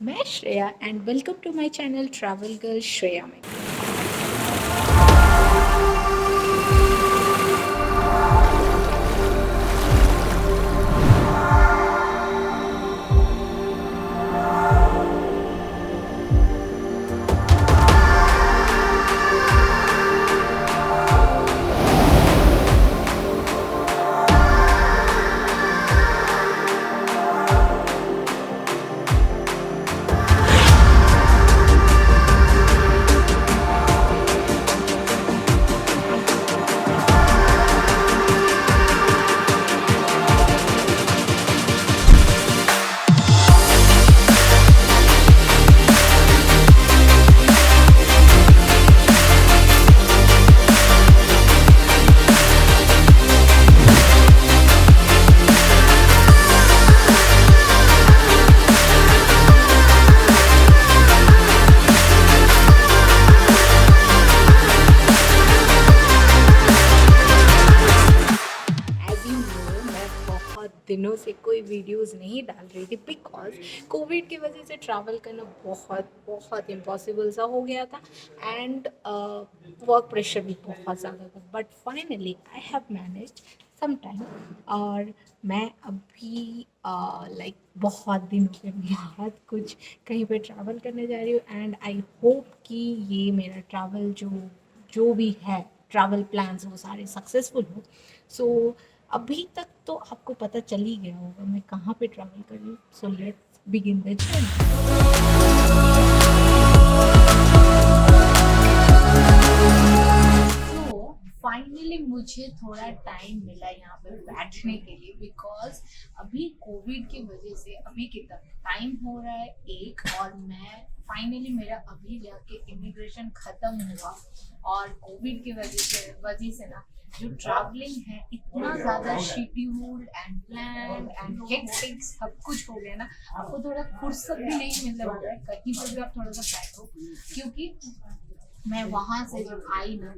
मैं Shreya and welcome to my channel travel girl Shreya में। As you know मैं बहुत दिनों से कोई वीडियोस नहीं डाल रही थी बिकॉज कोविड की वजह से ट्रैवल करना बहुत बहुत इम्पॉसिबल सा हो गया था एंड वर्क प्रेशर भी बहुत ज़्यादा था। But finally I have managed some time और मैं अभी लाइक बहुत दिन के बाद कुछ कहीं पे ट्रैवल करने जा रही हूँ एंड आई होप कि ये मेरा ट्रैवल जो जो भी है ट्रैवल प्लान्स वो सारे सक्सेसफुल हो। सो अभी तक तो आपको पता चल ही गया होगा मैं कहाँ पे ट्रैवल कर रही हूँ। So let's begin the journey. तो फाइनली मुझे थोड़ा टाइम मिला यहाँ पे बैठने के लिए बिकॉज अभी कोविड की वजह से अभी कितना टाइम हो रहा है एक और मैं फाइनली मेरा अभी जाके इमिग्रेशन खत्म हुआ और कोविड की वजह से ना जो ट्रैवलिंग है इतना ज़्यादा scheduled and plan and hectic सब कुछ हो गया ना आपको थोड़ा फुर्सत भी नहीं मिलने वाला है कहीं पर भी आप थोड़ा सा बैठो क्योंकि मैं वहाँ से जब आई ना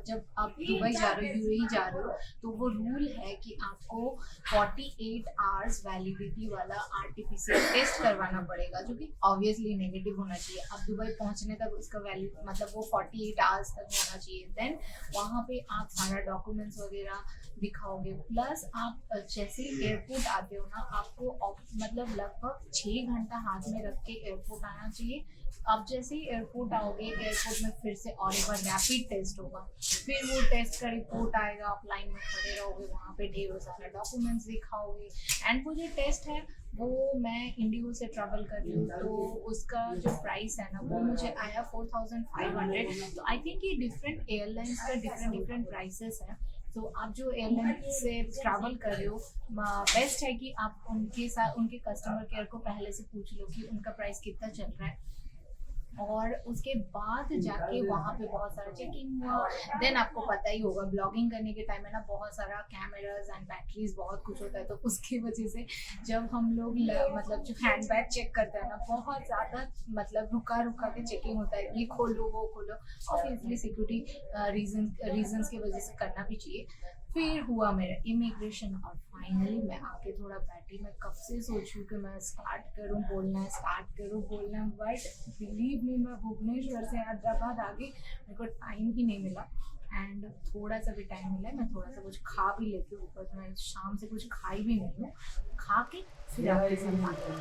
जब आप दुबई जा रहे हो यूएई जा रहे हो तो वो रूल है कि आपको 48 आवर्स वैलिडिटी वाला आरटीपीसीआर टेस्ट करवाना पड़ेगा जो कि ऑब्वियसली नेगेटिव होना चाहिए। अब दुबई पहुँचने तक उसका वैलिड मतलब वो 48 आवर्स तक होना चाहिए। देन वहाँ पे आप सारा डॉक्यूमेंट्स वगैरह दिखाओगे प्लस आप जैसे एयरपोर्ट आते हो ना आपको मतलब लगभग 6 घंटा हाथ में रख के एयरपोर्ट आना चाहिए। आप जैसे ही एयरपोर्ट आओगे एयरपोर्ट में फिर से और एक बार रैपिड टेस्ट होगा फिर वो टेस्ट का रिपोर्ट आएगा आप लाइन में खड़े रहोगे वहाँ पे ढेरों सारे डॉक्यूमेंट्स दिखाओगे एंड वो जो टेस्ट है वो मैं इंडिगो से ट्रैवल कर रही हूँ तो उसका जो प्राइस है ना वो मुझे आया 4500। तो आई थिंक ये डिफरेंट एयरलाइंस का डिफरेंट प्राइसेस है। तो आप जो एयरलाइन से ट्रैवल कर रहे हो बेस्ट है कि आप उनके साथ उनके कस्टमर केयर को पहले से पूछ लो कि उनका प्राइस कितना चल रहा है और उसके बाद जाके वहाँ पे बहुत सारा चेकिंग हुआ। देन आपको पता ही होगा ब्लॉगिंग करने के टाइम में ना बहुत सारा कैमराज एंड बैटरीज बहुत कुछ होता है तो उसकी वजह से जब हम लोग मतलब जो हैंड बैग चेक करते हैं ना बहुत ज़्यादा मतलब रुका रुका के चेकिंग होता है ये खोलो वो खोलो ऑब्वियसली सिक्योरिटी रीजंस की वजह से करना भी चाहिए। फिर हुआ मेरा इमिग्रेशन और फाइनली मैं आके थोड़ा बैठी। मैं कब से सोच रही हूँ कि मैं स्टार्ट करूँ बोलना बट बिलीव मी मैं भुवनेश्वर से हैदराबाद आ गई मेरे को टाइम ही नहीं मिला एंड थोड़ा सा भी टाइम मिला मैं थोड़ा सा कुछ खा भी लेती हूँ बिकॉज मैं शाम से कुछ खाई भी नहीं हूँ। खा के फिर आपके साथ बात करूँ।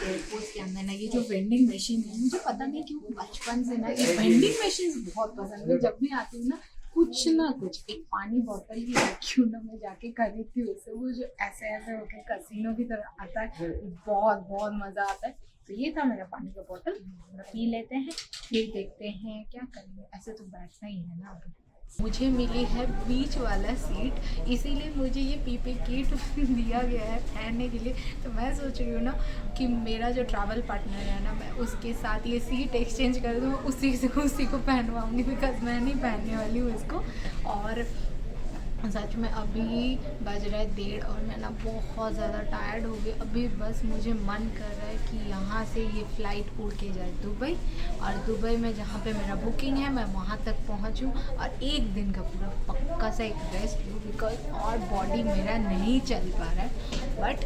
एयरपोर्ट के अंदर ना ये जो वेंडिंग मशीन है मुझे पता नहीं क्यों बचपन से ना ये वेंडिंग मशीन बहुत पसंद है। जब भी आती हूँ ना कुछ एक पानी बोतल ही रखी हूँ ना मैं जाके खरीदती हूँ उससे वो जो ऐसे ऐसे होकर कसीनो की तरह आता है बहुत बहुत मज़ा आता है। तो ये था मेरा पानी का बोतल पी लेते हैं फिर देखते हैं क्या करेंगे। ऐसे तो बैठना ही है ना। अभी मुझे मिली है बीच वाला सीट इसीलिए मुझे ये पीपी किट दिया गया है ठहरने के लिए। तो मैं सोच रही हूँ ना कि मेरा जो ट्रैवल पार्टनर है ना मैं उसके साथ ये सीट एक्सचेंज कर दूँ उसी को पहनवाऊँगी बिकॉज मैं नहीं पहनने वाली हूँ इसको। और सच में अभी बज रहा है 1:30 और मैं ना बहुत ज़्यादा टायर्ड हो गई। अभी बस मुझे मन कर रहा है कि यहाँ से ये फ़्लाइट उड़ के जाए दुबई, और दुबई में जहाँ पे मेरा बुकिंग है मैं वहाँ तक पहुँचूँ और एक दिन का पूरा पक्का सा एक रेस्ट लूँ, बिकॉज और बॉडी मेरा नहीं चल पा रहा है। बट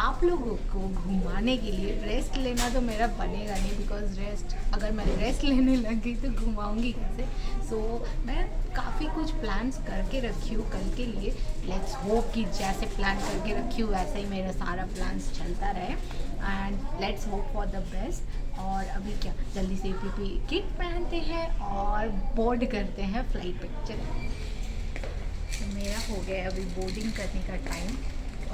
आप लोगों को घुमाने के लिए रेस्ट लेना तो मेरा बनेगा नहीं, बिकॉज रेस्ट अगर मैं रेस्ट लेने लग गई तो घुमाऊंगी कैसे। सो मैं काफ़ी कुछ प्लान्स करके रखी हूँ कल के लिए। लेट्स होप कि जैसे प्लान करके रखी हूँ वैसे ही मेरा सारा प्लान्स चलता रहे, and let's hope for the best. और अभी क्या, जल्दी से पीपी किट पहनते हैं और बोर्ड करते हैं फ्लाइट पे। चलिए, तो मेरा हो गया अभी बोर्डिंग करने का टाइम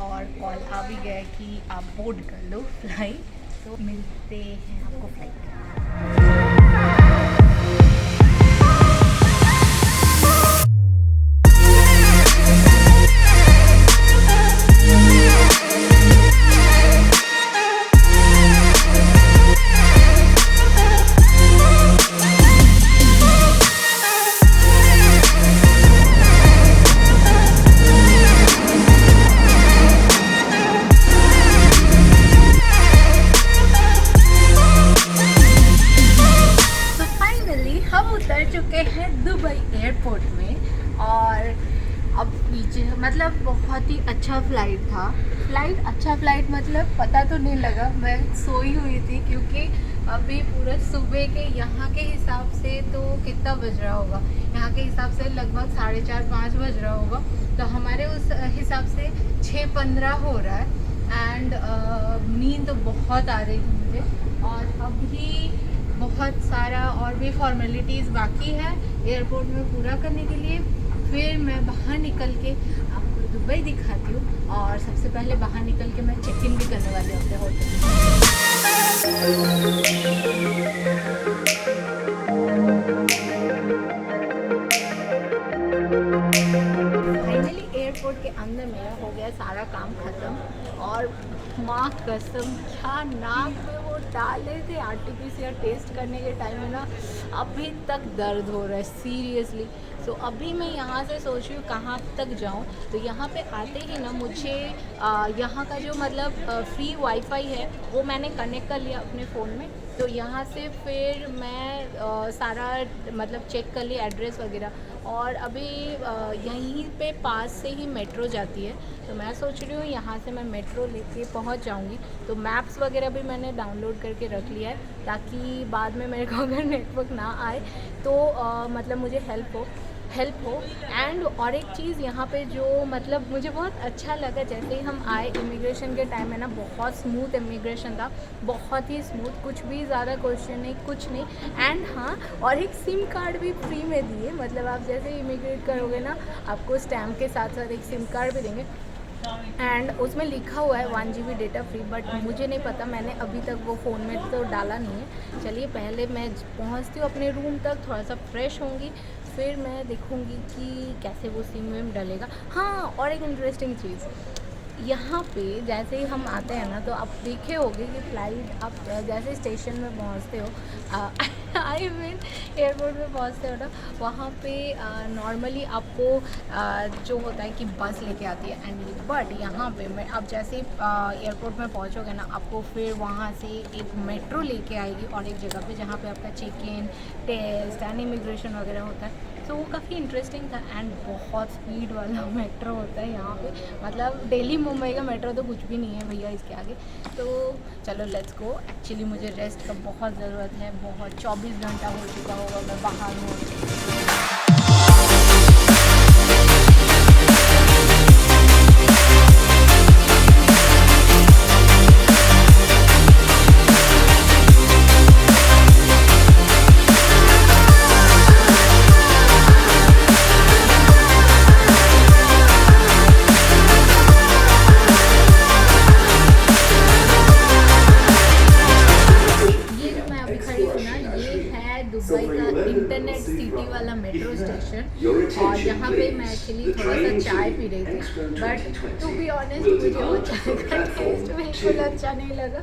और कॉल आ भी गया कि आप बोर्ड कर लो फ्लाइट। तो मिलते हैं आपको फ्लाइट पे। एयरपोर्ट में, और अब नीचे मतलब बहुत ही अच्छा फ्लाइट मतलब पता तो नहीं लगा, मैं सोई हुई थी क्योंकि अभी पूरा सुबह के यहाँ के हिसाब से तो कितना बज रहा होगा, यहाँ के हिसाब से लगभग 4:30-5 बज रहा होगा, तो हमारे उस हिसाब से 6:15 हो रहा है। एंड नींद तो बहुत आ रही थी मुझे, और अभी बहुत सारा और भी फॉर्मेलिटीज़ बाकी है एयरपोर्ट में पूरा करने के लिए। फिर मैं बाहर निकल के आपको दुबई दिखाती हूँ, और सबसे पहले बाहर निकल के मैं चेक इन भी करने वाली हूँ अपने होटल में। फाइनली एयरपोर्ट के अंदर मेरा हो गया सारा काम ख़त्म, और माँ कसम क्या नाक में वो डाले थे आरटीपीसीआर टेस्ट करने के टाइम में ना, अभी तक दर्द हो रहा है सीरियसली। सो अभी मैं यहाँ से सोच रही हूँ कहाँ तक जाऊँ। तो यहाँ पे आते ही ना मुझे यहाँ का जो मतलब फ्री वाईफाई है वो मैंने कनेक्ट कर लिया अपने फ़ोन में। तो यहाँ से फिर मैं सारा मतलब चेक कर लिया एड्रेस वगैरह, और अभी यहीं पे पास से ही मेट्रो जाती है, तो मैं सोच रही हूँ यहाँ से मैं मेट्रो लेके पहुँच जाऊँगी। तो मैप्स वगैरह भी मैंने डाउनलोड करके रख लिया है, ताकि बाद में मेरे को अगर नेटवर्क ना आए तो मतलब मुझे हेल्प हो। एंड और एक चीज़ यहाँ पे जो मतलब मुझे बहुत अच्छा लगा, जैसे ही हम आए इमिग्रेशन के टाइम में ना बहुत स्मूथ इमिग्रेशन था, बहुत ही स्मूथ, कुछ भी ज़्यादा क्वेश्चन नहीं, कुछ नहीं। एंड हाँ, और एक सिम कार्ड भी फ्री में दिए, मतलब आप जैसे ही इमिग्रेट करोगे ना आपको स्टैम्प के साथ साथ एक सिम कार्ड भी देंगे, एंड उसमें लिखा हुआ है 1 GB डेटा फ्री, बट मुझे नहीं पता, मैंने अभी तक वो फ़ोन में तो डाला नहीं है। चलिए पहले मैं पहुंचती हूँ अपने रूम तक, थोड़ा सा फ्रेश होंगी, फिर मैं देखूँगी कि कैसे वो सिम विम डलेगा। हाँ, और एक इंटरेस्टिंग चीज़, यहाँ पे जैसे ही हम आते हैं ना तो आप देखे होंगे कि फ़्लाइट आप जैसे स्टेशन में पहुँचते हो आई मीन एयरपोर्ट में पहुँचते हो ना, वहाँ पे नॉर्मली आपको जो होता है कि बस लेके आती है, एंड बट यहाँ पे मैं आप जैसे एयरपोर्ट में पहुँचोगे ना आपको फिर वहाँ से एक मेट्रो लेके आएगी, और एक जगह पे जहाँ पे आपका check in, test and immigration वगैरह होता है। तो वो काफ़ी इंटरेस्टिंग था, एंड बहुत स्पीड वाला मेट्रो होता है यहाँ पे, मतलब दिल्ली मुंबई का मेट्रो तो कुछ भी नहीं है भैया इसके आगे। तो चलो लेट्स गो। एक्चुअली मुझे रेस्ट का बहुत ज़रूरत है, बहुत 24 घंटा हो चुका होगा मैं बाहर हूँ। दुबई का इंटरनेट सिटी वाला मेट्रो स्टेशन, और यहाँ पे मैं एक्चुअली थोड़ा सा चाय पी रही थी, बट टू बी ऑनेस्ट मुझे वो चाय का टेस्ट बिल्कुल अच्छा नहीं लगा।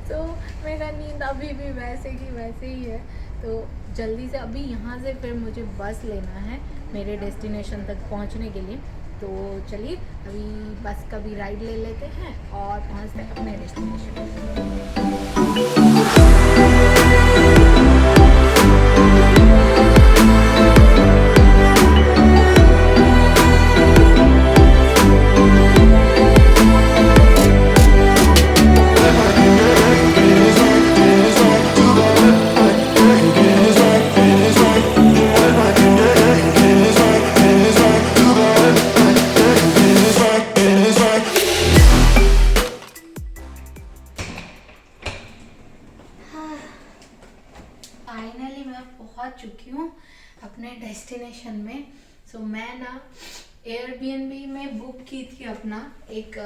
तो मेरा नींद अभी भी वैसे ही है। तो जल्दी से अभी यहाँ से फिर मुझे बस लेना है मेरे डेस्टिनेशन तक पहुँचने के लिए। तो चलिए अभी बस का भी राइड ले लेते हैं और पहुँचते हैं अपने डेस्टिनेशन। फाइनली मैं पहुंच चुकी हूँ अपने डेस्टिनेशन में। सो मैं ना एयरबीएनबी में बुक की थी अपना एक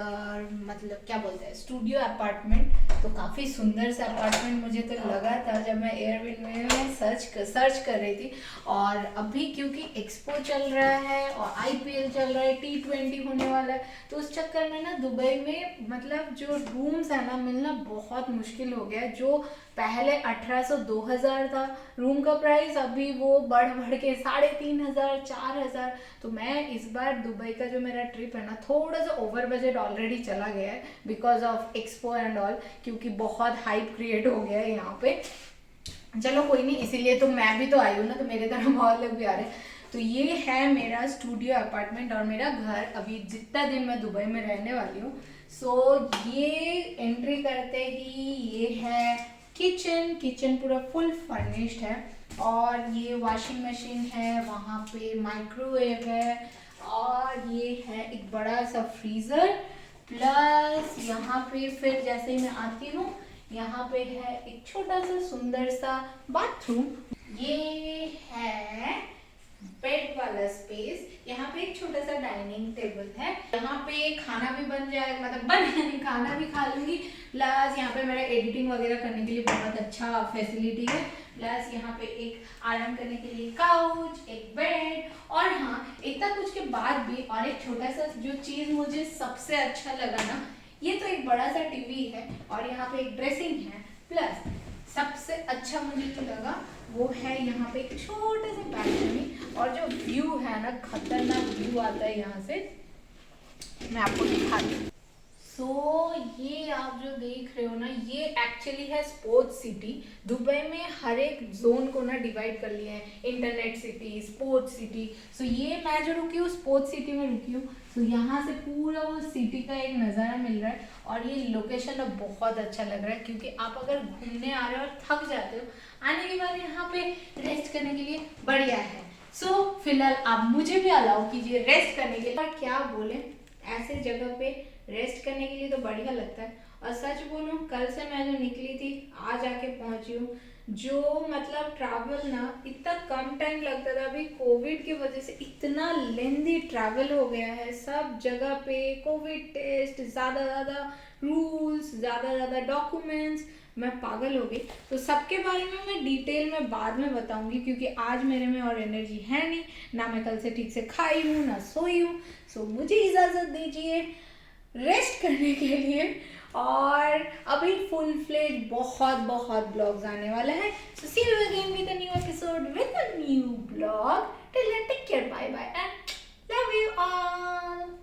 मतलब क्या बोलते हैं स्टूडियो अपार्टमेंट। तो काफ़ी सुंदर सा अपार्टमेंट मुझे तो लगा था जब मैं एयरबीएनबी में सर्च कर रही थी। और अभी क्योंकि एक्सपो चल रहा है और आईपीएल चल रहा है, T20 होने वाला है, तो उस चक्कर में ना दुबई में मतलब जो रूम्स है ना मिलना बहुत मुश्किल हो गया है। जो पहले 1800 2000 था रूम का प्राइस, अभी वो बढ़ के 3500 4000। तो मैं इस बार दुबई का जो मेरा ट्रिप है ना थोड़ा सा ओवर बजट ऑलरेडी चला गया है because of expo and all, क्योंकि बहुत हाइप क्रिएट हो गया है यहाँ पे। चलो कोई नहीं, इसीलिए तो मैं भी तो आई हूँ ना, तो मेरे तरह और लोग भी आ रहे हैं। तो ये है मेरा स्टूडियो अपार्टमेंट और मेरा घर अभी जितना दिन मैं दुबई में रहने वाली हूँ। सो ये एंट्री करते ही ये है किचन पूरा फुल फर्निश्ड है। और ये वॉशिंग मशीन है, वहाँ पे माइक्रोवेव है और ये है एक बड़ा सा फ्रीज़र। प्लस यहाँ पे फिर जैसे ही मैं आती हूँ यहाँ पे है एक छोटा सा सुंदर सा बाथरूम। ये है बेड वाला स्पेस। यहाँ पे एक छोटा सा डाइनिंग टेबल है, यहाँ पे खाना भी बन जाए, मतलब खाना भी खा लूंगी। प्लस यहाँ पे मेरा एडिटिंग वगैरह करने के लिए बहुत अच्छा फैसिलिटी है। प्लस यहाँ पे एक आराम करने के लिए काउच, एक बेड, और हाँ इतना कुछ के बाद भी और एक छोटा सा जो चीज़ मुझे सबसे अच्छा लगा ना, ये तो एक बड़ा सा टीवी है और यहाँ पे एक ड्रेसिंग है। प्लस सबसे अच्छा मुझे जो लगा वो है यहाँ पे एक छोटे से बैल्कनी, और जो व्यू है ना खतरनाक व्यू आता है यहाँ से, मैं आपको दिखाती हूँ। सो ये आप जो देख रहे हो ना ये एक्चुअली है स्पोर्ट्स सिटी। दुबई में हर एक जोन को ना डिवाइड कर लिया है, इंटरनेट सिटी, स्पोर्ट्स सिटी। सो ये मैं जो रुकी हूँ स्पोर्ट्स सिटी में रुकी हूँ। सो यहाँ से पूरा वो सिटी का एक नज़ारा मिल रहा है और ये लोकेशन अब बहुत अच्छा लग रहा है, क्योंकि आप अगर घूमने आ रहे हो और थक जाते हो, आने के बाद यहाँ पे रेस्ट करने के लिए बढ़िया है। सो फिलहाल आप मुझे भी अलाउ कीजिए रेस्ट करने के लिए। और क्या बोले, ऐसे जगह पे रेस्ट करने के लिए तो बढ़िया लगता है। और सच बोलूं कल से मैं जो निकली थी आज आके पहुंची हूँ। जो मतलब ट्रैवल ना इतना कम टाइम लगता था, अभी कोविड की वजह से इतना लेंदी ट्रैवल हो गया है। सब जगह पे कोविड टेस्ट, ज़्यादा रूल्स, ज़्यादा डॉक्यूमेंट्स, मैं पागल हो गई। तो सबके बारे में मैं डिटेल में बाद में बताऊंगी, क्योंकि आज मेरे में और एनर्जी है नहीं, ना मैं कल से ठीक से खाई हूँ ना सोई हूँ। सो मुझे इजाज़त दीजिए रेस्ट करने के लिए। और अभी फुल फ्लेज बहुत ब्लॉग्स आने वाला है। So see you again with a new episode with a new blog. Till then take care, bye bye and love you all.